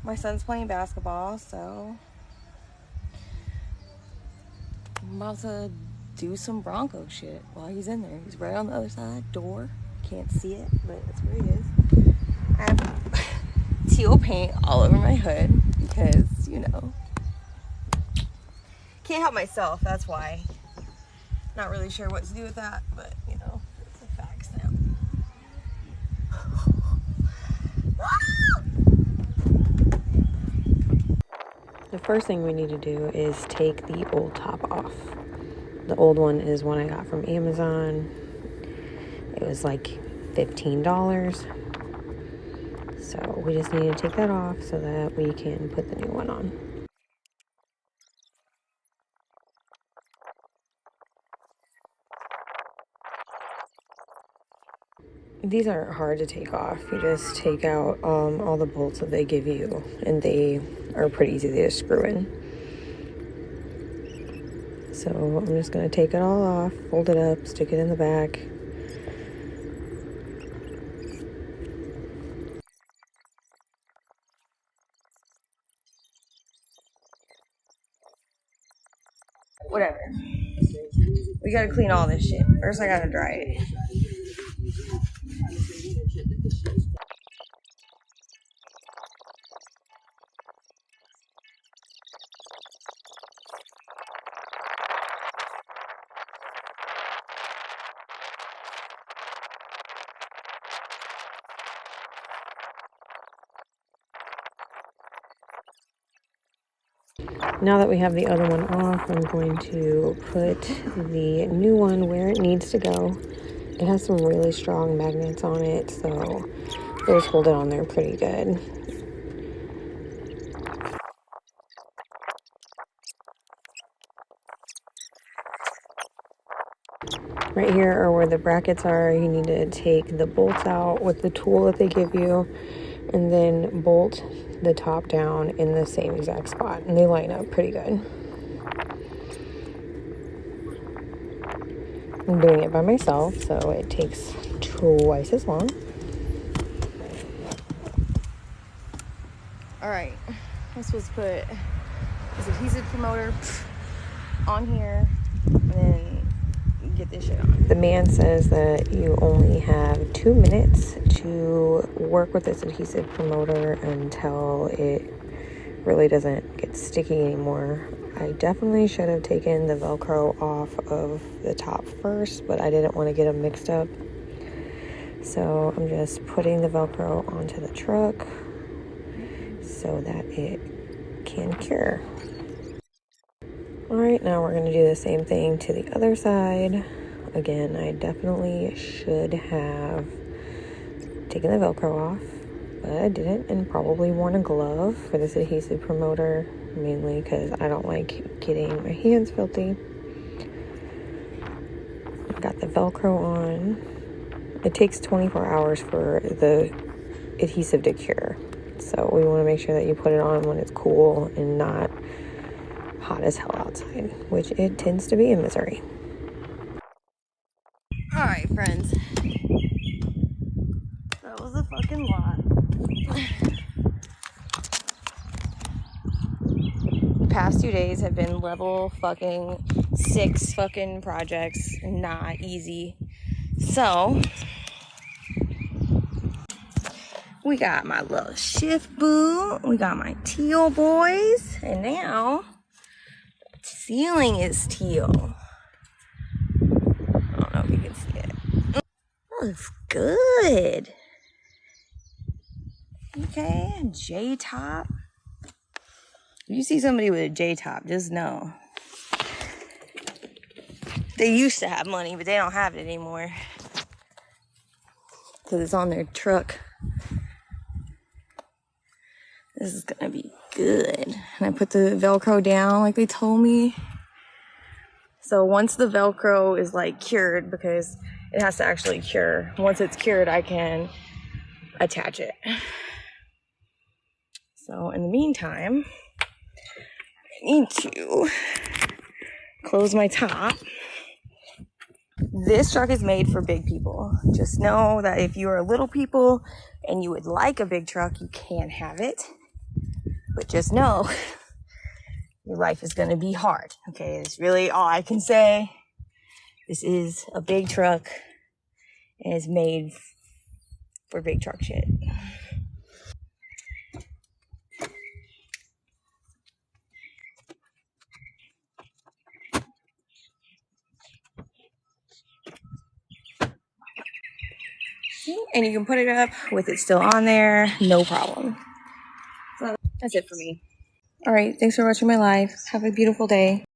My son's playing basketball, so I'm about to do some Bronco shit while he's in there. He's right on the other side door. Can't see it, but that's where he is. I have teal paint all over my hood because, you know, can't help myself, that's why. Not really sure what to do with that, but you know, it's a fact now. The first thing we need to do is take the old top off. The old one is one I got from Amazon. It was like $15. So we just need to take that off so that we can put the new one on. These aren't hard to take off. You just take out all the bolts that they give you, and they are pretty easy to screw in. So I'm just going to take it all off, fold it up, stick it in the back. Whatever. We gotta clean all this shit. First I gotta dry it. Now that we have the other one off, I'm going to put the new one where it needs to go. It has some really strong magnets on it, so those hold it on there pretty good. Right here are where the brackets are. You need to take the bolts out with the tool that they give you, and then bolt the top down in the same exact spot, and they line up pretty good. I'm doing it by myself, so it takes twice as long. Alright, I'm supposed to put this adhesive promoter on here and then get this shit on. The man says that you only have 2 minutes to work with this adhesive promoter until it really doesn't get sticky anymore. I definitely should have taken the Velcro off of the top first, but I didn't want to get them mixed up. So I'm just putting the Velcro onto the truck so that it can cure. Alright, now we're going to do the same thing to the other side. Again, I definitely should have taken the Velcro off, but I didn't, and probably worn a glove for this adhesive promoter, mainly because I don't like getting my hands filthy. I've got the Velcro on. It takes 24 hours for the adhesive to cure, so we want to make sure that you put it on when it's cool and not hot as hell outside, which it tends to be in Missouri. Alright, friends. That was a fucking lot. The past 2 days have been level fucking 6 fucking projects. Not easy. So, we got my little shift boot. We got my teal boys. And now, the ceiling is teal. I don't know if you can see it. Looks good. Okay, JTOP. If you see somebody with a JTOP, just know. They used to have money, but they don't have it anymore. Because it's on their truck. This is gonna be good. And I put the Velcro down like they told me. So once the Velcro is like cured, because it has to actually cure. Once it's cured, I can attach it. So in the meantime, I need to close my top. This truck is made for big people. Just know that if you are little people and you would like a big truck, you can have it. But just know your life is going to be hard. Okay, it's really all I can say. This is a big truck and it's made for big truck shit. And you can put it up with it still on there, no problem. So that's it for me. All right, thanks for watching my live. Have a beautiful day.